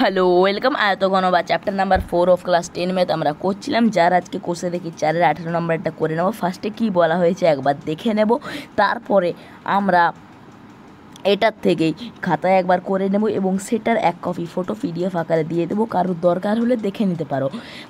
Hello welcome আয়তঘন বা chapter number 4 of class 10 math আমরা করছিলাম, যার আজকে কোর্সে দেখি 4-এর 18 নম্বরটা করে নেব। ফার্স্টে কি বলা হয়েছে একবার দেখে নেব, তারপরে আমরা এটার থেকেই খাতায় একবার করে নেব এবং সেটার এক কপি ফটো পিডিএফ আকারে দিয়ে দেবো। কারোর দরকার হলে দেখে নিতে পারো,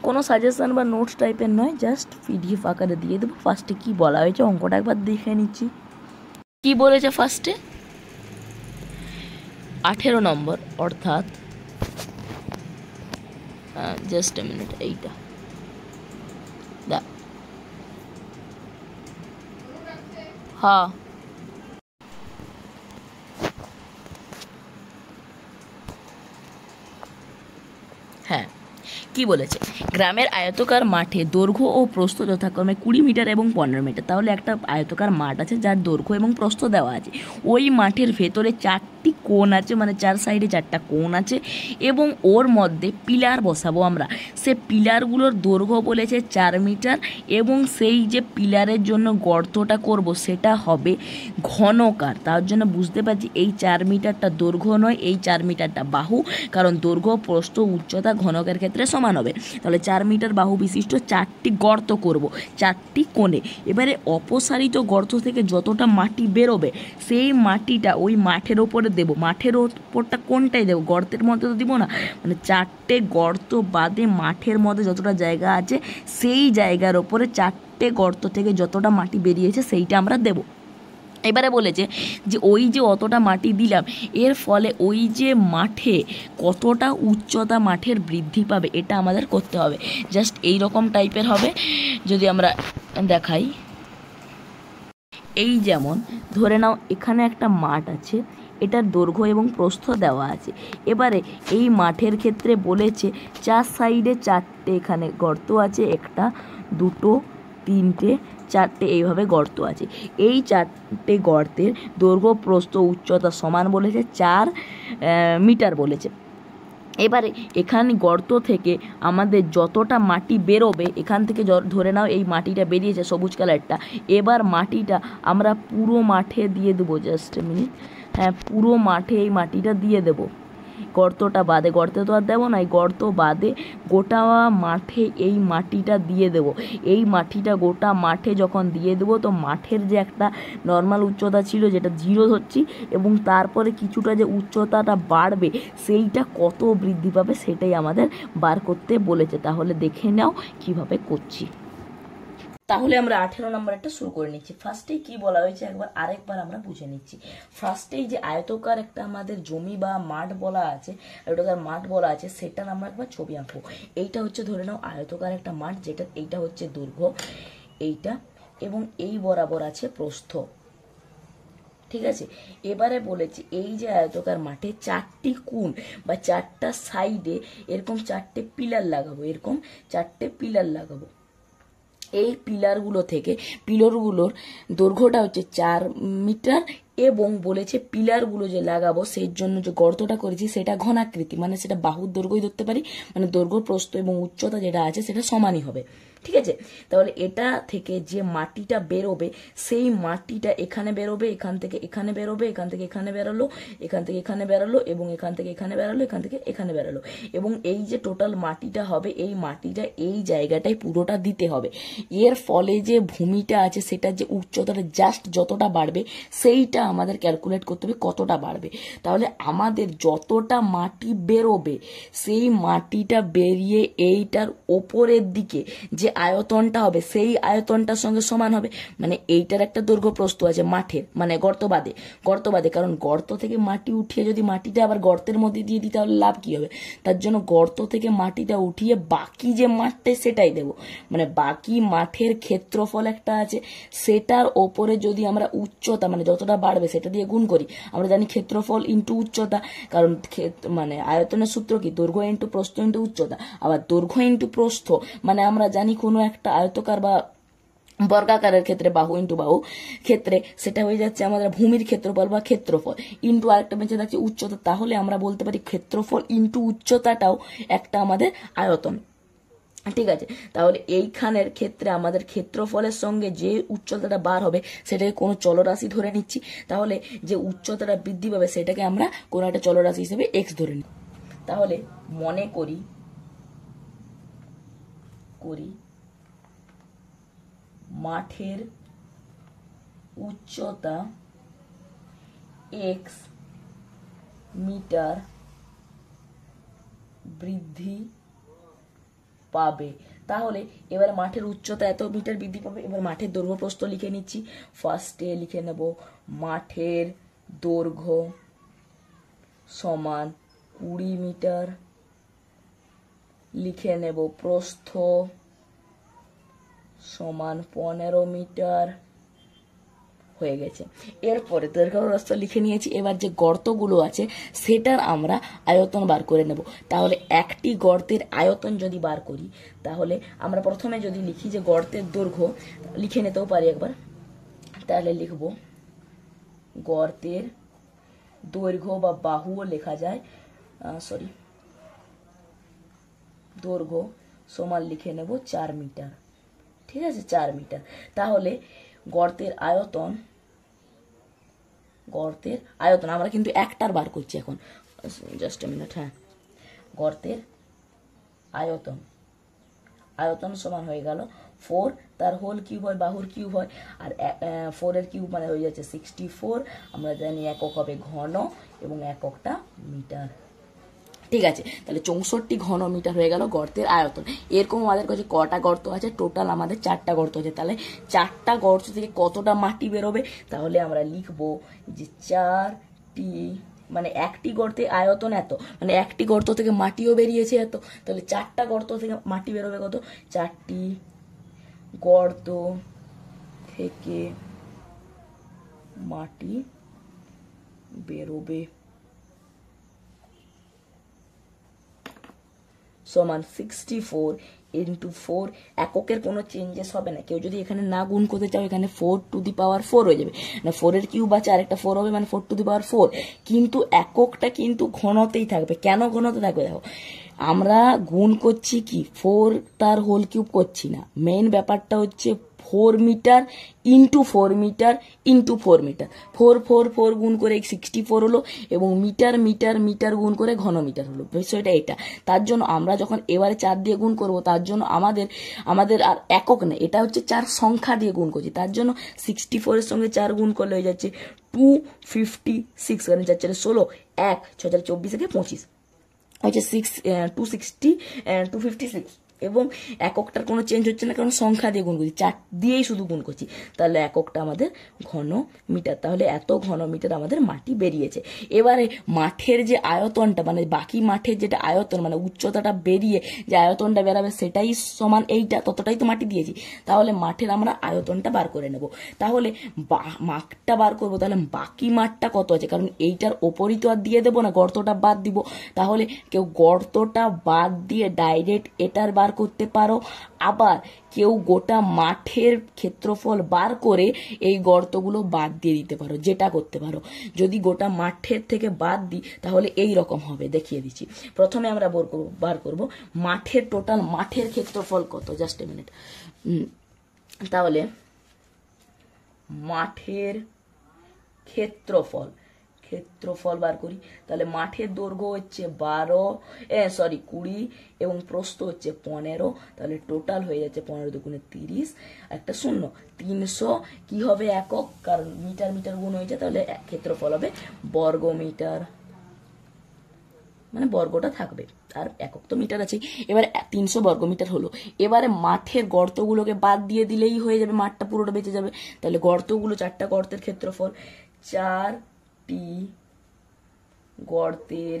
কোনো সাজেশন বা নোটস টাইপের নয়, জাস্ট পিডিএফ আকারে দিয়ে দেবো। ফার্স্টে কি বলা হয়েছে অঙ্কটা একবার দেখে নিচ্ছি। কি বলেছে ফার্স্টে 18 নম্বর, অর্থাৎ জাস্ট এ মিনিট, এইটা দা হ্যাঁ হ্যাঁ কি বলেছে, গ্রামের আয়তকার মাঠে দৈর্ঘ্য ও প্রস্থ যথাক্রমে 20 মিটার এবং 15 মিটার। তাহলে একটা আয়তকার মাঠ আছে যার দৈর্ঘ্য এবং প্রস্থ দেওয়া আছে। ওই মাঠের ভেতরে 4টি কোণ আছে, মানে 4 সাইডে 4টা কোণ আছে এবং ওর মধ্যে পিলার বসাবো আমরা। সে পিলারগুলোর দৈর্ঘ্য বলেছে 4 মিটার এবং সেই যে পিলারের জন্য গর্তটা করব সেটা হবে ঘনকার। তার জন্য বুঝতে পারছি এই 4 মিটারটা দৈর্ঘ্য নয়, এই 4 মিটারটা বাহু, কারণ দৈর্ঘ্য প্রস্থ উচ্চতা ঘনকের ক্ষেত্রে সমান হবে। তাহলে 4 মিটার বাহু বিশিষ্ট 4টি গর্ত করব 4টি কোণে। এবারে অপসারিত গর্ত থেকে যতটা মাটি বেরোবে সেই মাটিটা ওই মাঠের ওপরে দেব। মাঠের ওপরটা কোনটাই দেবো, গর্তের মধ্যে তো দিব না, মানে 4টে গর্ত বাদে মাঠের মধ্যে যতটা জায়গা আছে সেই জায়গার ওপরে 4টে গর্ত থেকে যতটা মাটি বেরিয়েছে সেইটা আমরা দেব। এবারে বলেছে যে ওই যে অতটা মাটি দিলাম, এর ফলে ওই যে মাঠে কতটা উচ্চতা মাঠের বৃদ্ধি পাবে এটা আমাদের করতে হবে। জাস্ট এই রকম টাইপের হবে। যদি আমরা দেখাই, এই যেমন ধরে নাও এখানে একটা মাঠ আছে, এটার দৈর্ঘ্য এবং প্রস্থ দেওয়া আছে। এবারে এই মাঠের ক্ষেত্রে বলেছে 4 সাইডে 4টে এখানে গর্ত আছে, 1টা 2টো 3টে 4টে এইভাবে গর্ত আছে। এই 4টে গর্তের দৈর্ঘ্য প্রস্থ উচ্চতা সমান বলেছে 4 মিটার বলেছে। এবারে এখানে গর্ত থেকে আমাদের যতটা মাটি বেরোবে, এখান থেকে ধরে নাও এই মাটিটা বেরিয়েছে সবুজ কালারটা, এবার মাটিটা আমরা পুরো মাঠে দিয়ে দেবো। জাস্ট মিনিট, হ্যাঁ পুরো মাঠে এই মাটিটা দিয়ে দেবো, গর্তটা বাদে। গর্তে তো আর দেবো না, এই গর্ত বাদে গোটা মাঠে এই মাটিটা দিয়ে দেবো। এই মাটিটা গোটা মাঠে যখন দিয়ে দেবো তো মাঠের যে একটা নর্মাল উচ্চতা ছিল যেটা 0 ধরছি, এবং তারপরে কিছুটা যে উচ্চতাটা বাড়বে সেইটা কত বৃদ্ধি পাবে সেটাই আমাদের বার করতে বলেছে। তাহলে দেখে নাও কিভাবে করছি। তাহলে আমরা 18 নম্বরটা শুরু করে নিচ্ছি। ফার্স্টেই কি বলা হয়েছে আরেকবার আমরা বুঝে নিচ্ছি। ফার্স্টেই যে আয়তকার একটা আমাদের জমি বা মাঠ বলা আছে, আয়তকার মাঠ বলা আছে, সেটার আমরা একবার ছবি আঁকবো। এইটা হচ্ছে ধরে নাও আয়তকার একটা মাঠ, যেটা এইটা হচ্ছে দৈর্ঘ্য এইটা, এবং এই বরাবর আছে প্রস্থ, ঠিক আছে। এবারে বলেছি এই যে আয়তকার মাঠে 4টি কোণ বা 4টা সাইডে এরকম 4টে পিলার লাগাবো, এরকম 4টে পিলার লাগাবো। এই পিলারগুলো থেকে, পিলারগুলোর দৈর্ঘ্যটা হচ্ছে 4 মিটার এবং বলেছে পিলারগুলো যে লাগাবো সেই জন্য যে গর্তটা করেছি সেটা ঘনাকৃতি, মানে সেটা বাহুর দৈর্ঘ্যই ধরতে পারি, মানে দৈর্ঘ্য প্রস্থ এবং উচ্চতা যেটা আছে সেটা সমানই হবে, ঠিক আছে। তাহলে এটা থেকে যে মাটিটা বেরোবে সেই মাটিটা এখানে বেরোবে, এখান থেকে এখানে বেরোবে, এখান থেকে এখানে বেরোলো, এখান থেকে এখানে বেরোলো, এবং এখান থেকে এখানে বেরোলো, এখান থেকে এখানে বেরোলো, এবং এই যে টোটাল মাটিটা হবে এই মাটিটা এই জায়গাটায় পুরোটা দিতে হবে। এর ফলে যে ভূমিটা আছে সেটা যে উচ্চতাটা জাস্ট যতটা বাড়বে সেইটা আমাদের ক্যালকুলেট করতে হবে কতটা বাড়বে। তাহলে আমাদের যতটা মাটি বেরোবে সেই মাটিটা বেরিয়ে এইটার ওপরের দিকে যে আয়তনটা হবে সেই আয়তনটার সঙ্গে সমান হবে। মানে এইটার একটা দৈর্ঘ্য প্রস্থ আছে মাঠের, মানে গর্তবাদে, কারণ গর্ত থেকে মাটি উঠিয়ে যদি মাটিটা আবার গর্তের মধ্যে দিয়ে দিই তাহলে লাভ কি হবে, তার জন্য গর্ত থেকে মাটিটা উঠিয়ে বাকি যে মাঠটা সেটাই দেব। মানে বাকি মাঠের ক্ষেত্রফল একটা আছে, সেটার ওপরে যদি আমরা উচ্চতা মানে যতটা বাড়বে সেটা দিয়ে গুণ করি। আমরা জানি ক্ষেত্রফল ইন্টু উচ্চতা, কারণ মানে আয়তনের সূত্র কি, দৈর্ঘ্য ইন্টু প্রস্থ ইন্টু উচ্চতা। আবার দৈর্ঘ্য ইন্টু প্রস্থ মানে আমরা জানি কোনো একটা আয়তকার বা বর্গাকারের ক্ষেত্রে বাহু ইন্টু বাহু ক্ষেত্রে সেটা হয়ে যাচ্ছে আমাদের ভূমির ক্ষেত্রফল বা ক্ষেত্রফল, ইন্টু আরেকটা বেঁচে থাকছে উচ্চতা। তাহলে আমরা বলতে পারি ক্ষেত্রফল ইন্টু উচ্চতাটাও একটা আমাদের আয়তন, ঠিক আছে। তাহলে এইখানের ক্ষেত্রে আমাদের ক্ষেত্রফলের সঙ্গে যে উচ্চতাটা বার হবে সেটাকে কোনো চলরাশি ধরে নিচ্ছি। তাহলে যে উচ্চতাটা বৃদ্ধি পাবে সেটাকে আমরা কোনো একটা চলরাশি হিসেবে এক্স ধরে নিই। তাহলে মনে করি মাঠের উচ্চতা x মিটার বৃদ্ধি পাবে। তাহলে এবার মাঠের উচ্চতা এত মিটার বৃদ্ধি পাবে। এবার মাঠের দৈর্ঘ্য প্রস্থ লিখে নিচ্ছি। ফার্স্টে লিখে নেব মাঠের দৈর্ঘ্য সমান 20 মিটার, লিখে নেব প্রস্থ সমান 15 মিটার। হয়ে গেছে। এরপরে দৈর্ঘ্য প্রস্থ লিখে নিয়েছি। এবার যে গর্তগুলো আছে সেটার আমরা আয়তন বার করে নেব। তাহলে একটি গর্তের আয়তন যদি বার করি, তাহলে আমরা প্রথমে যদি লিখি যে গর্তের দৈর্ঘ্য, লিখে নিতেও পারি একবার। তাহলে লিখব গর্তের দৈর্ঘ্য বা বাহুও লেখা যায়, দৈর্ঘ্য সমান লিখে নেব 4 মিটার। ঠিক আছে, 4 মিটার। তাহলে গর্তের আয়তন আমরা কিন্তু একটার বার করছি এখন, জাস্ট এ মিনিট। হ্যাঁ, গর্তের আয়তন সমান হয়ে গেল 4, তার হোল কিউব হয়, বাহুর কিউব হয়, আর 4 এর কিউব মানে হয়ে যাচ্ছে 64। আমরা জানি একক হবে ঘন এবং এককটা মিটার। ঠিক আছে, তাহলে 64 ঘন মিটার হয়ে গেল গর্তের আয়তন। এরকম আমাদের কাছে কটা গর্ত আছে? টোটাল আমাদের 4টা গর্ত আছে। তাহলে 4টা গর্ত থেকে কতটা মাটি বেরোবে? তাহলে আমরা লিখব যে 4টি, মানে একটি গর্তে আয়তন এত, মানে একটি গর্ত থেকে মাটিও বেরিয়েছে এত। তাহলে 4টা গর্ত থেকে মাটি বেরোবে কত? 4টি গর্ত থেকে মাটি বেরোবে সমান 64 ইন্টু 4। এককের কোনো চেঞ্জেস হবে না। কেউ যদি এখানে না গুণ করতে চাও, এখানে 4 টু দি পাওয়ার 4 হয়ে যাবে, না 4 এর কিউব আছে আর একটা 4 হবে, মানে 4 টু দি পাওয়ার 4। কিন্তু এককটা কিন্তু ঘনতেই থাকবে। কেন ঘনতে থাকবে? দেখো, আমরা গুণ করছি কি 4 তার হোল কিউব করছি না। মেইন ব্যাপারটা হচ্ছে 4 metre into 4 metre into 4 metre. 4 গুণ করে 64 হলো, এবং মিটার মিটার মিটার গুণ করে ঘন মিটার হলো। বিষয়টা এটা। তার জন্য আমরা যখন এবারে 4 দিয়ে গুণ করব, তার জন্য আমাদের আর একক নেই, এটা হচ্ছে 4 সংখ্যা দিয়ে গুণ করছি। তার জন্য 64 এর সঙ্গে 4 গুণ করলে হয়ে যাচ্ছে 256, কারণ 4 4 16, 1 6 4 24 থেকে 25 হচ্ছে 256, এবং এককটার কোনো চেঞ্জ হচ্ছে না, কারণ সংখ্যা দিয়ে গুণ করছি, 4 দিয়েই শুধু গুণ করছি। তাহলে এককটা আমাদের ঘন মিটার। তাহলে এত ঘন মিটার আমাদের মাটি বেরিয়েছে। এবারে মাঠের যে আয়তনটা, মানে বাকি মাঠের যেটা আয়তন, মানে উচ্চতাটা বেরিয়ে যে আয়তনটা বেরাবে, সেটাই সমান এইটা, ততটাই তো মাটি দিয়েছি। তাহলে মাঠের আমরা আয়তনটা বার করে নেব। তাহলে মাঠটা বার করব, তাহলে বাকি মাঠটা কত আছে? কারণ এইটার ওপরই তো আর দিয়ে দেবো না, গর্তটা বাদ দিব। তাহলে কেউ গর্তটা বাদ দিয়ে ডাইরেক্ট এটার বার করতে পারো, আবার কেউ গোটা মাঠের ক্ষেত্রফল বার করে এই গর্তগুলো বাদ দিয়ে দিতে পারো, যেটা করতে পারো। যদি গোটা মাঠের থেকে বাদ দিই, তাহলে এই রকম হবে, দেখিয়ে দিচ্ছি। প্রথমে আমরা বার করব মাঠের টোটাল মাঠের ক্ষেত্রফল কত। Just a minute. তাহলে মাঠের ক্ষেত্রফল বার করি। তাহলে মাঠের দৈর্ঘ্য হচ্ছে 20 এবং প্রস্থ হচ্ছে 15। তাহলে টোটাল হয়ে যাচ্ছে 15 দুগুণে 30, একটা শূন্য, 300 কি হবে? একক, কারণ মিটার মিটার গুণ হয়েছে। তাহলে ক্ষেত্রফল হবে বর্গ মিটার, মানে বর্গটা থাকবে, আর একক তো মিটার আছে। এবারে 300 বর্গ মিটার হলো। এবারে মাঠের গর্তগুলোকে বাদ দিয়ে দিলেই হয়ে যাবে, মাঠটা পুরোটা বেঁচে যাবে। তাহলে গর্তগুলো, 4টা গর্তের ক্ষেত্রফল, 4টি গর্তের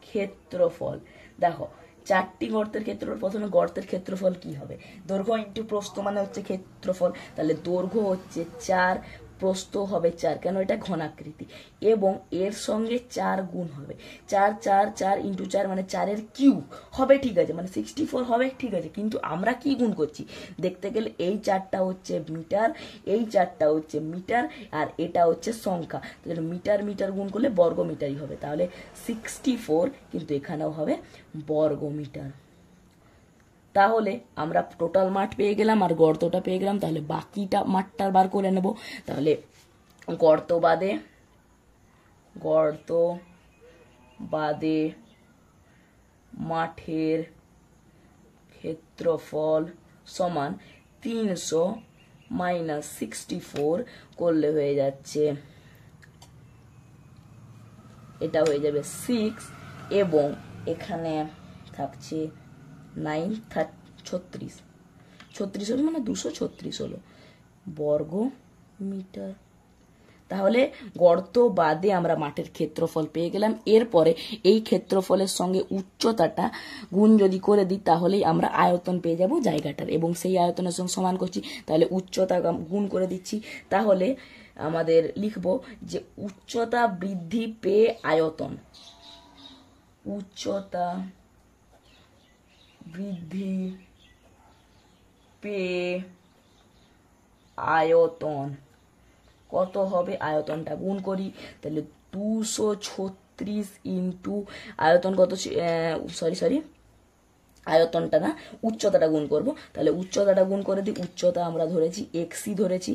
ক্ষেত্রফল। দেখো, 4টি গর্তের ক্ষেত্রফল, প্রথমে গর্তের ক্ষেত্রফল কি হবে? দৈর্ঘ্য ইন্টু প্রস্থ মানে হচ্ছে ক্ষেত্রফল। তাহলে দৈর্ঘ্য হচ্ছে 4, প্রস্থ হবে 4, কেন এটা ঘনাকৃতি, এবং এর সঙ্গে 4 গুণ হবে। 4 ইন্টু 4 মানে 4 এর কিউব হবে, ঠিক আছে, মানে 64 হবে, ঠিক আছে। কিন্তু আমরা কি গুণ করছি? দেখতে গেলে এই 4টা হচ্ছে মিটার, এই 4টা হচ্ছে মিটার, আর এটা হচ্ছে সংখ্যা। তাহলে মিটার মিটার গুণ করলে বর্গ মিটারই হবে। তাহলে 64 কিন্তু এখানেও হবে বর্গ মিটার। তাহলে আমরা টোটাল মাঠ পেয়ে গেলাম আর গর্তটা পেয়ে গেলাম। তাহলে বাকিটা মাঠটা বার করে নেব। তাহলে গর্ত বাদে মাঠের ক্ষেত্রফল সমান 300 মাইনাস 64 করলে হয়ে যাচ্ছে, এটা হয়ে যাবে 6 এবং এখানে থাকছে 9 36 36 হলো মানে 236 হলো বর্গ মিটার। তাহলে গর্ত বাদে আমরা মাঠের ক্ষেত্রফল পেয়ে গেলাম। এরপরে এই ক্ষেত্রফলের সঙ্গে উচ্চতাটা গুণ যদি করে দিই তাহলেই আমরা আয়তন পেয়ে যাব জায়গাটার, এবং সেই আয়তনের সঙ্গে সমান করছি, তাহলে উচ্চতা গুণ করে দিচ্ছি। তাহলে আমাদের লিখব যে উচ্চতা বৃদ্ধি পেয়ে আয়তন, উচ্চতা বৃদ্ধি পেয়ে আয়তন কত হবে, আয়তনটা গুণ করি, তাহলে 236 ইন্টু আয়তন কত, সরি আয়তনটা না উচ্চতাটা গুণ করব, তাহলে উচ্চতাটা গুণ করে দিই। উচ্চতা আমরা ধরেছি এক্সই ধরেছি,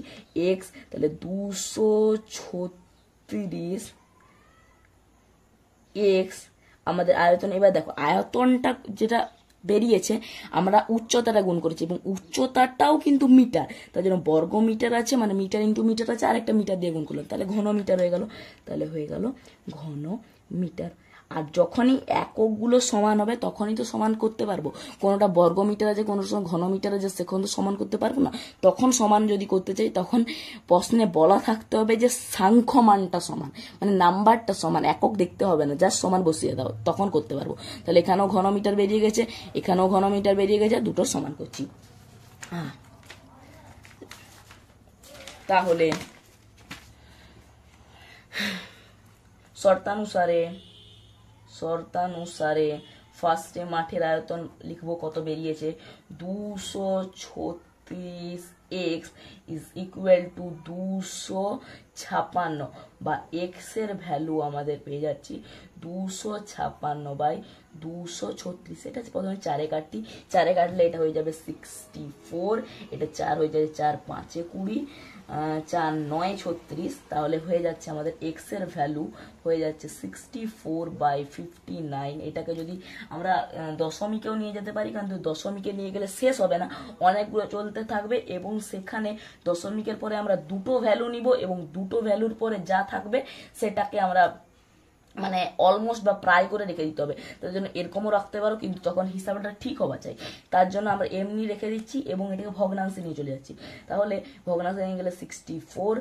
এক্স, তাহলে 236 এক্স আমাদের আয়তন। এবার দেখো আয়তনটা যেটা বেরিয়েছে আমরা উচ্চতাটা গুণ করেছি, এবং উচ্চতাটাও কিন্তু মিটার, তার জন্য বর্গ মিটার আছে, মানে মিটার ইন্টু মিটার আছে, আরেকটা মিটার দিয়ে গুণ করলাম, তাহলে ঘন মিটার হয়ে গেল, তাহলে হয়ে গেল ঘন মিটার। আর যখনই এককগুলো সমান হবে তখনই তো সমান করতে পারবো, কোনোটা বর্গ মিটার আছে কোনোটা ঘন মিটার আছে, সেখানে তো সমান করতে পারবো না। তখন সমান যদি করতে চাই তখন প্রশ্নে বলা থাকতে হবে যে সাংখ্য মানটা সমান, মানে নাম্বারটা সমান, একক দেখতে হবে না, জাস্ট সমান বসিয়ে দাও, তখন করতে পারবো। তাহলে এখানেও ঘন মিটার বেরিয়ে গেছে, এখানেও ঘন মিটার বেরিয়ে গেছে, দুটো সমান করছি। তাহলে শর্তানুসারে ফার্স্টে মাঠের আয়তন লিখবো, কত বেরিয়েছে 236 এক্স ইজ ইকুয়াল টু 256, বা এক্স এর ভ্যালু আমাদের পেয়ে যাচ্ছি 256 বাই 236। এটা প্রথমে 4 কাটটি, 4 কাটলে এটা হয়ে যাবে 64, এটা 4 হয়ে যাবে 4 5 20, 4 9 36, তাহলে হয়ে যাচ্ছে আমাদের এক্স এর ভ্যালু হয়ে যাচ্ছে 64 বাই 59। এটাকে যদি আমরা দশমিকেও নিয়ে যেতে পারি, কিন্তু দশমিকে নিয়ে গেলে শেষ হবে না, অনেকগুলো চলতে থাকবে, এবং সেখানে দশমিকের পরে আমরা দুটো ভ্যালু নিব, এবং দুটো ভ্যালুর পরে যা থাকবে সেটাকে আমরা মানে অলমোস্ট বা প্রায় করে রেখে দিতে হবে। তার জন্য এরকমও রাখতে পারো, কিন্তু তখন হিসাবটা ঠিক হওয়া চাই, তার জন্য আমরা এমনি রেখে দিচ্ছি এবং এটাকে ভগ্নাংশে নিয়ে চলে যাচ্ছি। তাহলে ভগ্নাংশে নিয়ে গেলে 64,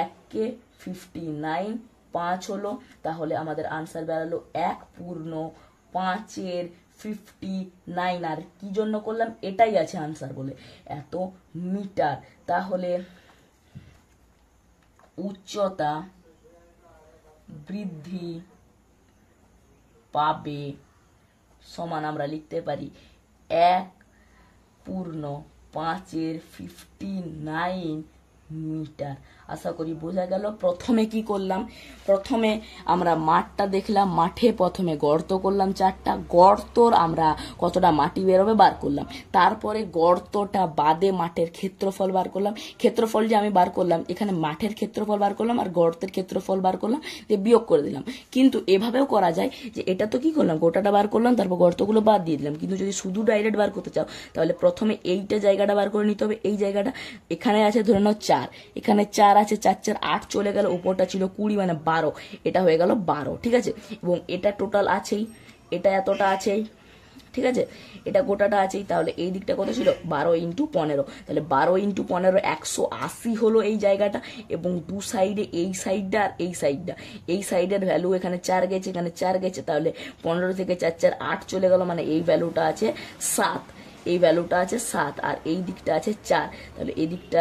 1কে 59, 5 হলো, তাহলে আমাদের আনসার বেরালো 1.5 59। আর কি জন্য করলাম, এটাই আছে আনসার বলে, এত মিটার। তাহলে উচ্চতা বৃদ্ধি পাবে সমান আমরা লিখতে পারি 1.5 59 মিটার। আশা করি বোঝা গেল। প্রথমে কি করলাম, প্রথমে আমরা মাঠটা দেখলাম, মাঠে প্রথমে গর্ত করলাম 4টা, গর্তর আমরা কতটা মাটি বেরোবে বার করলাম, তারপরে গর্তটা বাদে মাঠের ক্ষেত্রফল বার করলাম। ক্ষেত্রফল যে আমি বার করলাম, এখানে মাঠের ক্ষেত্রফল বার করলাম আর গর্তের ক্ষেত্রফল বার করলাম, দিয়ে বিয়োগ করে দিলাম। কিন্তু এভাবেও করা যায় যে এটা তো কি করলাম, গোটাটা বার করলাম তারপর গর্তগুলো বাদ দিয়ে দিলাম, কিন্তু যদি শুধু ডাইরেক্ট বার করতে চাও তাহলে প্রথমে এইটা জায়গাটা বার করে নিতে হবে। এই জায়গাটা এখানে আছে ধরে নাও 4, এখানে 4 আছে, 4 4 8 চলে গেল, উপরটা ছিল 20 মানে 12, এটা হয়ে গেল 12, ঠিক আছে। এবং এটা টোটাল আছেই, এটা এতটা আছেই, ঠিক আছে, এটা গোটাটা আছেই। তাহলে এই দিকটা কত ছিল, 12 ইন্টু 15, তাহলে 12 ইন্টু 15 180 হলো এই জায়গাটা, এবং দু সাইডে এই সাইডটা আর এই সাইডটা, এই সাইডের ভ্যালু এখানে 4 গেছে, এখানে 4 গেছে, তাহলে 15 থেকে 4 4 8 চলে গেল, মানে এই ভ্যালুটা আছে 7, এই ভ্যালুটা আছে 7, আর এই দিকটা আছে 4, তাহলে এই দিকটা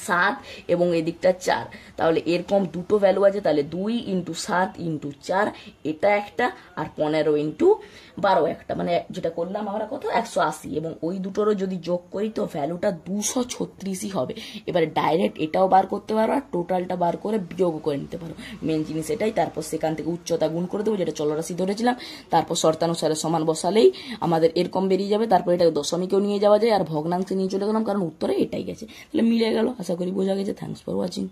7 এবং এদিকটা 4, তাহলে এরকম দুটো ভ্যালু আছে, তাহলে 2 ইন্টু 7 ইন্টু 4 এটা একটা, আর 15 ইন্টু 12 একটা, মানে যেটা করলাম আমরা কত 180, এবং ওই দুটোরও যদি যোগ করি তো ভ্যালুটা 236ই হবে। এবারে ডাইরেক্ট এটাও বার করতে পারো আর টোটালটা বার করে বিয়োগ করে নিতে পারো, মেন জিনিস এটাই। তারপর সেখান থেকে উচ্চতা গুণ করে দেবো, যেটা চলরাশি ধরেছিলাম, তারপর শর্তানুসারে সমান বসালেই আমাদের এরকম বেরিয়ে যাবে। তারপর এটাকে দশমিকেও নিয়ে যাওয়া যায়, আর ভগ্নাংশে নিয়ে চলে গেলাম, কারণ উত্তরে এটাই গেছে, তাহলে মিলে গেল। আশা করি বোঝা গেছে। Thanks for watching.